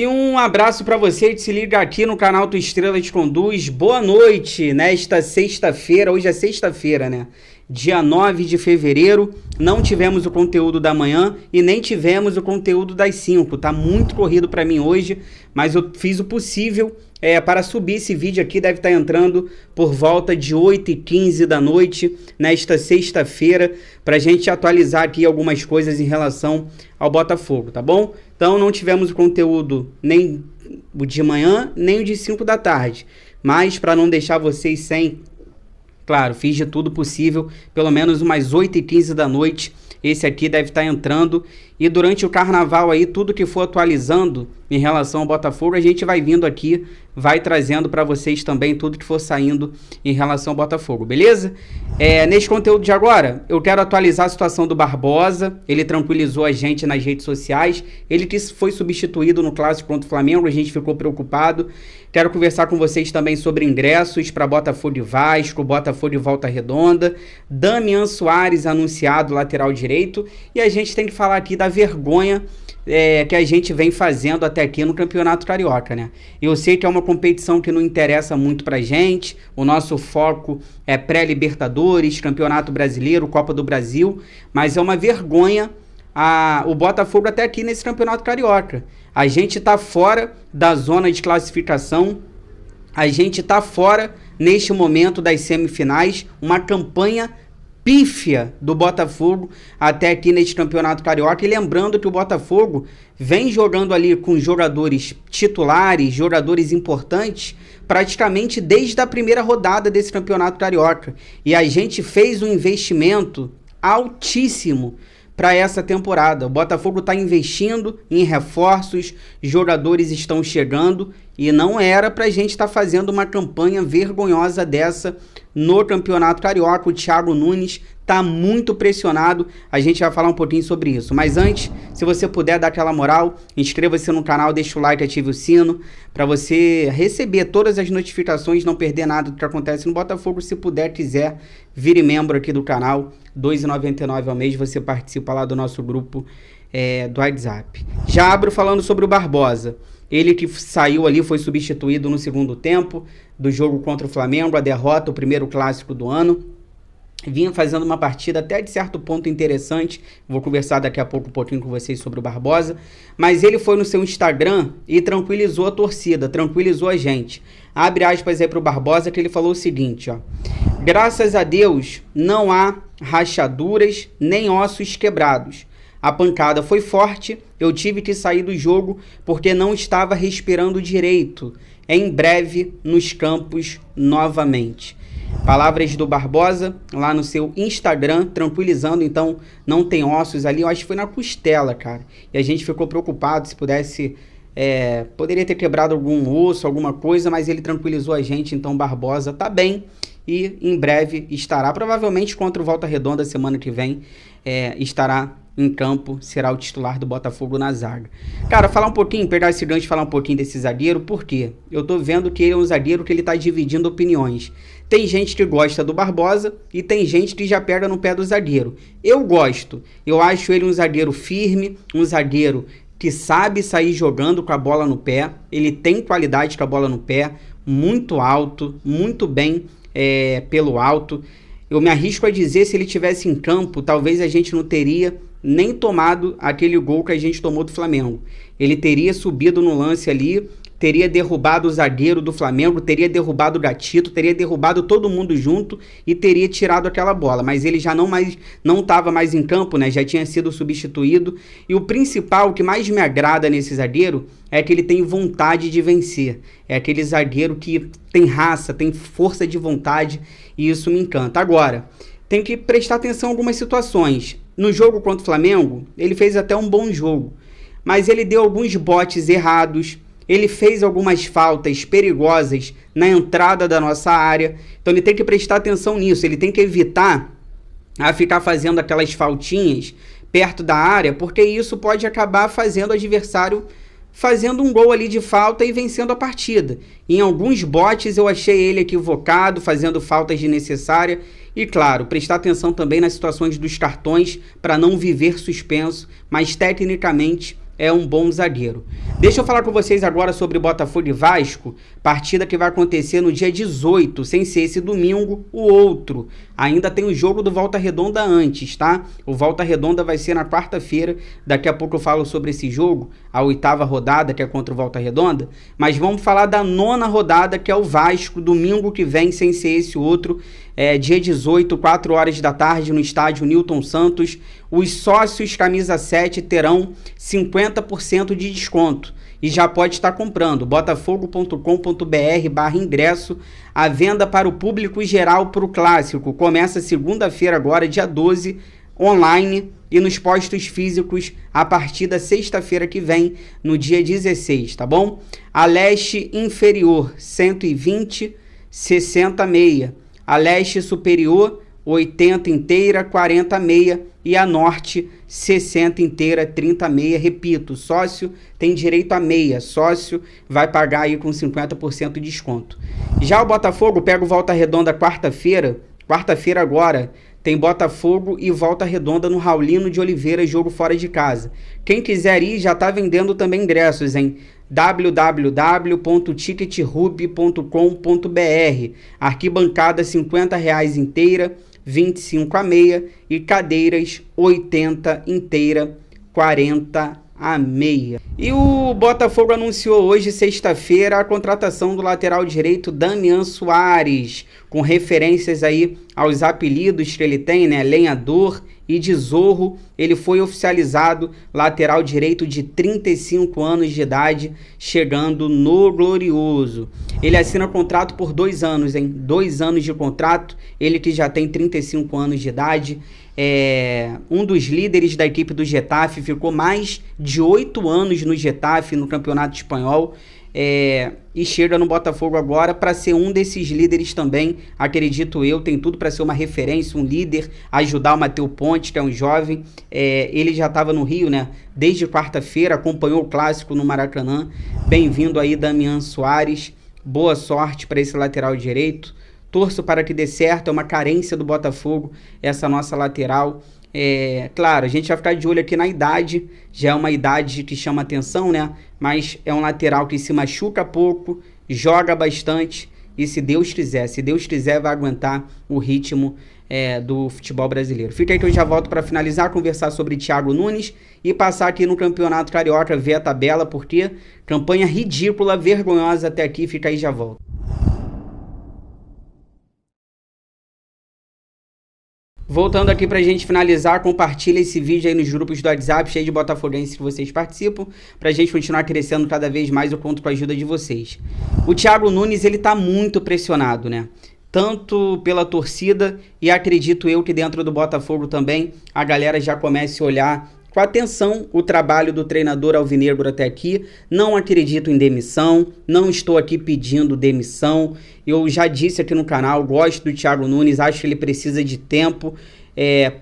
E um abraço para você que se liga aqui no canal Tua Estrela Te Conduz. Boa noite nesta sexta-feira, hoje é sexta-feira, né? Dia 9 de fevereiro, não tivemos o conteúdo da manhã e nem tivemos o conteúdo das 5. Tá muito corrido para mim hoje, mas eu fiz o possível para subir esse vídeo aqui. Deve estar entrando por volta de 8h15 da noite, nesta sexta-feira, para a gente atualizar aqui algumas coisas em relação ao Botafogo, tá bom? Então não tivemos o conteúdo nem o de manhã, nem o de 5 da tarde, mas para não deixar vocês sem... Claro, fiz de tudo possível, pelo menos umas 8h15 da noite, esse aqui deve estar entrando. E durante o carnaval aí, tudo que for atualizando em relação ao Botafogo, a gente vai vindo aqui, vai trazendo para vocês também tudo que for saindo em relação ao Botafogo, beleza? Neste conteúdo de agora, eu quero atualizar a situação do Barbosa. Ele tranquilizou a gente nas redes sociais. Ele que foi substituído no clássico contra o Flamengo, a gente ficou preocupado. Quero conversar com vocês também sobre ingressos para Botafogo e Vasco, Botafogo e Volta Redonda. Damian Soares anunciado, lateral direito. E a gente tem que falar aqui da vergonha que a gente vem fazendo até aqui no Campeonato Carioca, né? Eu sei que é uma competição que não interessa muito pra gente, o nosso foco é pré-Libertadores, Campeonato Brasileiro, Copa do Brasil, mas é uma vergonha o Botafogo até aqui nesse Campeonato Carioca. A gente tá fora da zona de classificação, a gente tá fora neste momento das semifinais, uma campanha pífia do Botafogo até aqui neste Campeonato Carioca. E lembrando que o Botafogo vem jogando ali com jogadores titulares, jogadores importantes, praticamente desde a primeira rodada desse Campeonato Carioca. E a gente fez um investimento altíssimo para essa temporada. O Botafogo está investindo em reforços, jogadores estão chegando e não era para a gente estar fazendo uma campanha vergonhosa dessa no Campeonato Carioca. O Thiago Nunes está muito pressionado, a gente vai falar um pouquinho sobre isso. Mas antes, se você puder dar aquela moral, inscreva-se no canal, deixa o like, ative o sino, para você receber todas as notificações, não perder nada do que acontece no Botafogo. Se puder, quiser, vire membro aqui do canal, R$ 2,99 ao mês, você participa lá do nosso grupo do WhatsApp. Já abro falando sobre o Barbosa. Ele que saiu ali, foi substituído no segundo tempo do jogo contra o Flamengo, a derrota, o primeiro clássico do ano. Vinha fazendo uma partida até de certo ponto interessante. Vou conversar daqui a pouco um pouquinho com vocês sobre o Barbosa. Mas ele foi no seu Instagram e tranquilizou a torcida, tranquilizou a gente. Abre aspas aí pro Barbosa, que ele falou o seguinte, ó. Graças a Deus não há rachaduras nem ossos quebrados. A pancada foi forte, eu tive que sair do jogo porque não estava respirando direito. Em breve nos campos novamente. Palavras do Barbosa lá no seu Instagram, tranquilizando. Então não tem ossos ali, eu acho que foi na costela, cara. E a gente ficou preocupado se pudesse... poderia ter quebrado algum osso, alguma coisa, mas ele tranquilizou a gente. Então Barbosa tá bem e em breve estará, provavelmente contra o Volta Redonda semana que vem, estará em campo, será o titular do Botafogo na zaga. Cara, falar um pouquinho, pegar esse gancho, falar um pouquinho desse zagueiro, por quê? Eu tô vendo que ele é um zagueiro que ele tá dividindo opiniões. Tem gente que gosta do Barbosa e tem gente que já pega no pé do zagueiro. Eu gosto, eu acho ele um zagueiro firme, um zagueiro que sabe sair jogando com a bola no pé, ele tem qualidade com a bola no pé, muito alto, muito bem pelo alto. Eu me arrisco a dizer, se ele tivesse em campo, talvez a gente não teria nem tomado aquele gol que a gente tomou do Flamengo. Ele teria subido no lance ali, teria derrubado o zagueiro do Flamengo, teria derrubado o Gatito, teria derrubado todo mundo junto e teria tirado aquela bola. Mas ele já não estava mais em campo, né? Já tinha sido substituído. E o principal, o que mais me agrada nesse zagueiro, é que ele tem vontade de vencer. É aquele zagueiro que tem raça, tem força de vontade, e isso me encanta. Agora, tem que prestar atenção em algumas situações. No jogo contra o Flamengo, ele fez até um bom jogo, mas ele deu alguns botes errados, ele fez algumas faltas perigosas na entrada da nossa área, então ele tem que prestar atenção nisso, ele tem que evitar ficar fazendo aquelas faltinhas perto da área, porque isso pode acabar fazendo o adversário fazendo um gol ali de falta e vencendo a partida. Em alguns botes eu achei ele equivocado, fazendo faltas desnecessárias. E claro, prestar atenção também nas situações dos cartões para não viver suspenso, mas tecnicamente é um bom zagueiro. Deixa eu falar com vocês agora sobre Botafogo e Vasco, partida que vai acontecer no dia 18, sem ser esse domingo, o outro. Ainda tem o jogo do Volta Redonda antes, tá? O Volta Redonda vai ser na quarta-feira, daqui a pouco eu falo sobre esse jogo, a 8ª rodada, que é contra o Volta Redonda, mas vamos falar da 9ª rodada, que é o Vasco, domingo que vem, sem ser esse outro, dia 18, 4 horas da tarde, no estádio Newton Santos. Os sócios camisa 7 terão 50% de desconto e já pode estar comprando. botafogo.com.br/ingresso. A venda para o público geral para o clássico começa segunda-feira agora, dia 12, online, e nos postos físicos a partir da sexta-feira que vem, no dia 16, tá bom? A leste inferior 120, 60 meia. A leste superior 80 inteira, 40 meia, e a norte 60 inteira, 30 meia. Repito, sócio tem direito a meia, sócio vai pagar aí com 50% de desconto. Já o Botafogo pega o Volta Redonda quarta-feira agora, tem Botafogo e Volta Redonda no Raulino de Oliveira, jogo fora de casa. Quem quiser ir já está vendendo também ingressos em www.ticketrub.com.br. Arquibancada R$50 inteira, 25 a meia, e cadeiras 80 inteira, 40 a meia. E o Botafogo anunciou hoje, sexta-feira, a contratação do lateral direito Damian Soares, com referências aí aos apelidos que ele tem, né? Lenhador e de Zorro. Ele foi oficializado lateral direito de 35 anos de idade, chegando no Glorioso. Ele assina contrato por 2 anos, hein? 2 anos de contrato, ele que já tem 35 anos de idade. Um dos líderes da equipe do Getafe, ficou mais de 8 anos no Getafe, no Campeonato Espanhol, e chega no Botafogo agora para ser um desses líderes também, acredito eu. Tem tudo para ser uma referência, um líder, ajudar o Matheus Ponte, que é um jovem. Ele já estava no Rio, né? Desde quarta-feira, acompanhou o clássico no Maracanã. Bem-vindo aí, Damian Soares, boa sorte para esse lateral direito. Torço para que dê certo, é uma carência do Botafogo essa nossa lateral. Claro, a gente vai ficar de olho aqui na idade, já é uma idade que chama atenção, né? Mas é um lateral que se machuca pouco, joga bastante, e se Deus quiser, vai aguentar o ritmo do futebol brasileiro. Fica aí que eu já volto para finalizar, conversar sobre Thiago Nunes e passar aqui no Campeonato Carioca, ver a tabela, porque campanha ridícula, vergonhosa até aqui. Fica aí, já volto. Voltando aqui pra gente finalizar, compartilha esse vídeo aí nos grupos do WhatsApp, cheio de botafoguenses que vocês participam, pra gente continuar crescendo cada vez mais. Eu conto com a ajuda de vocês. O Thiago Nunes, ele tá muito pressionado, né? Tanto pela torcida, e acredito eu que dentro do Botafogo também a galera já comece a olhar com atenção o trabalho do treinador alvinegro até aqui. Não acredito em demissão, não estou aqui pedindo demissão. Eu já disse aqui no canal, gosto do Thiago Nunes, acho que ele precisa de tempo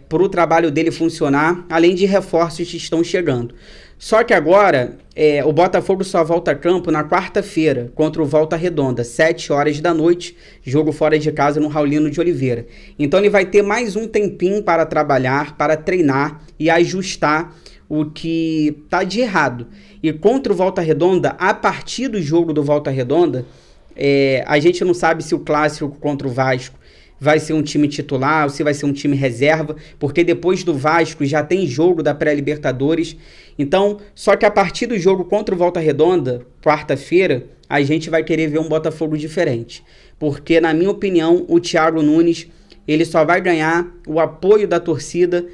para o trabalho dele funcionar, além de reforços que estão chegando. Só que agora o Botafogo só volta a campo na quarta-feira contra o Volta Redonda, 7 horas da noite, jogo fora de casa no Raulino de Oliveira. Então ele vai ter mais um tempinho para trabalhar, para treinar e ajustar o que está de errado. E contra o Volta Redonda, a partir do jogo do Volta Redonda, a gente não sabe se o clássico contra o Vasco vai ser um time titular ou se vai ser um time reserva, porque depois do Vasco já tem jogo da pré-Libertadores. Então, só que a partir do jogo contra o Volta Redonda, quarta-feira, a gente vai querer ver um Botafogo diferente. Porque, na minha opinião, o Thiago Nunes, ele só vai ganhar o apoio da torcida,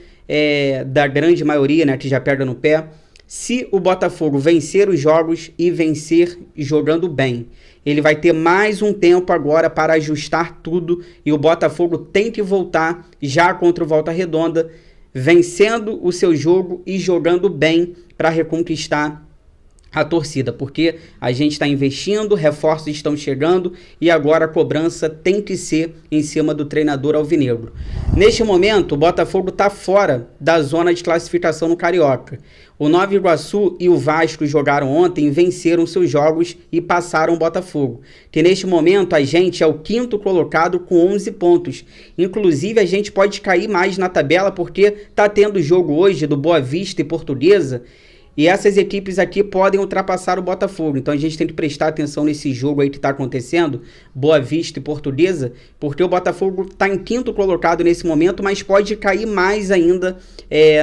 da grande maioria, né, que já pega no pé, se o Botafogo vencer os jogos e vencer jogando bem. Ele vai ter mais um tempo agora para ajustar tudo, e o Botafogo tem que voltar já contra o Volta Redonda, vencendo o seu jogo e jogando bem para reconquistar a torcida, porque a gente está investindo, reforços estão chegando e agora a cobrança tem que ser em cima do treinador alvinegro. Neste momento, o Botafogo está fora da zona de classificação no Carioca. O Nova Iguaçu e o Vasco jogaram ontem, venceram seus jogos e passaram o Botafogo, que neste momento a gente é o 5º colocado com 11 pontos. Inclusive a gente pode cair mais na tabela porque está tendo jogo hoje do Boa Vista e Portuguesa, E essas equipes aqui podem ultrapassar o Botafogo. Então a gente tem que prestar atenção nesse jogo aí que está acontecendo, Boa Vista e Portuguesa, porque o Botafogo está em 5º colocado nesse momento, mas pode cair mais ainda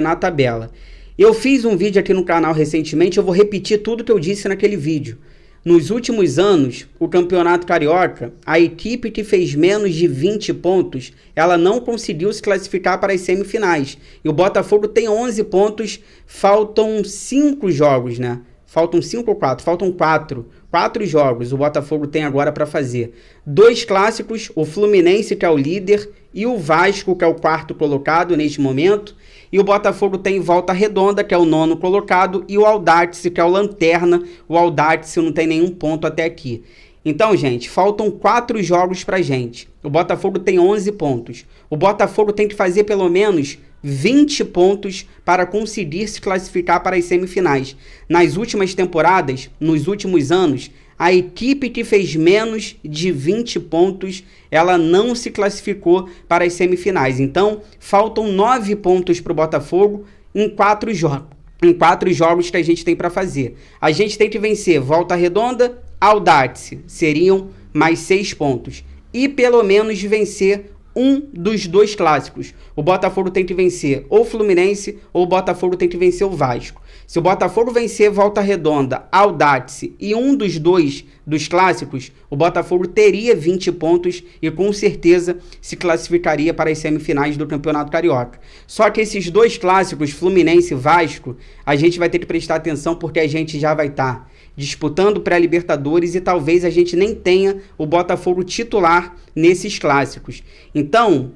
na tabela. Eu fiz um vídeo aqui no canal recentemente, eu vou repetir tudo que eu disse naquele vídeo. Nos últimos anos, o Campeonato Carioca, a equipe que fez menos de 20 pontos, ela não conseguiu se classificar para as semifinais. E o Botafogo tem 11 pontos, faltam 5 jogos, né? Faltam 5 ou 4? Faltam 4. 4 jogos o Botafogo tem agora para fazer. 2 clássicos, o Fluminense, que é o líder, e o Vasco, que é o 4º colocado neste momento. E o Botafogo tem Volta Redonda, que é o 9º colocado, e o Audax, que é o lanterna. O Audax não tem nenhum ponto até aqui. Então, gente, faltam 4 jogos pra gente. O Botafogo tem 11 pontos. O Botafogo tem que fazer pelo menos 20 pontos para conseguir se classificar para as semifinais. Nas últimas temporadas, nos últimos anos, a equipe que fez menos de 20 pontos, ela não se classificou para as semifinais. Então, faltam 9 pontos para o Botafogo em 4 jogos. Em 4 jogos que a gente tem para fazer. A gente tem que vencer Volta Redonda, Audax, seriam mais 6 pontos. E pelo menos vencer um dos 2 clássicos. O Botafogo tem que vencer ou o Fluminense ou o Botafogo tem que vencer o Vasco. Se o Botafogo vencer Volta Redonda, Audax e um dos 2 dos clássicos, o Botafogo teria 20 pontos e com certeza se classificaria para as semifinais do Campeonato Carioca. Só que esses 2 clássicos, Fluminense e Vasco, a gente vai ter que prestar atenção porque a gente já vai estar disputando pré-Libertadores e talvez a gente nem tenha o Botafogo titular nesses clássicos. Então,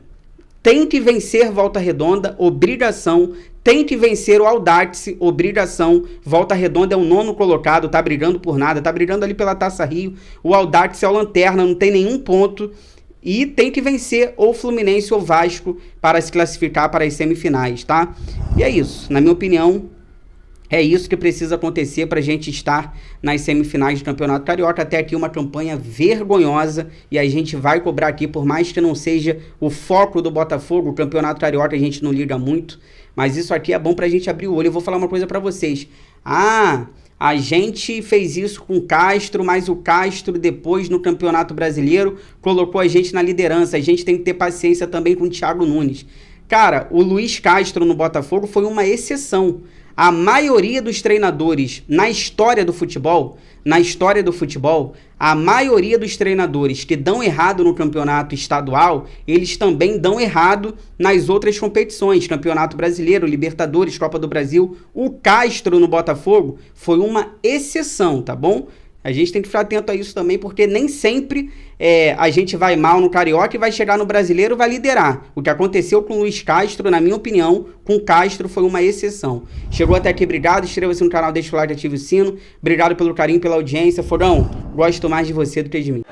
tem que vencer Volta Redonda, obrigação. Tem que vencer o Audax, obrigação. Volta Redonda é o 9º colocado, tá brigando por nada, tá brigando ali pela Taça Rio. O Audax é o lanterna, não tem nenhum ponto. E tem que vencer ou Fluminense ou Vasco para se classificar para as semifinais, tá? E é isso, na minha opinião, é isso que precisa acontecer para a gente estar nas semifinais do Campeonato Carioca. Até aqui uma campanha vergonhosa e a gente vai cobrar aqui, por mais que não seja o foco do Botafogo, o Campeonato Carioca a gente não liga muito, mas isso aqui é bom para a gente abrir o olho. Eu vou falar uma coisa para vocês. A gente fez isso com o Castro, mas o Castro depois no Campeonato Brasileiro colocou a gente na liderança. A gente tem que ter paciência também com o Thiago Nunes. Cara, o Luiz Castro no Botafogo foi uma exceção. A maioria dos treinadores na história do futebol, a maioria dos treinadores que dão errado no campeonato estadual, eles também dão errado nas outras competições, Campeonato Brasileiro, Libertadores, Copa do Brasil. O Castro no Botafogo foi uma exceção, tá bom? A gente tem que ficar atento a isso também, porque nem sempre a gente vai mal no Carioca e vai chegar no Brasileiro e vai liderar. O que aconteceu com o Luiz Castro, na minha opinião, com o Castro foi uma exceção. Chegou até aqui, obrigado. Inscreva-se no canal, deixa o like, ative o sino. Obrigado pelo carinho, pela audiência. Fogão, gosto mais de você do que de mim.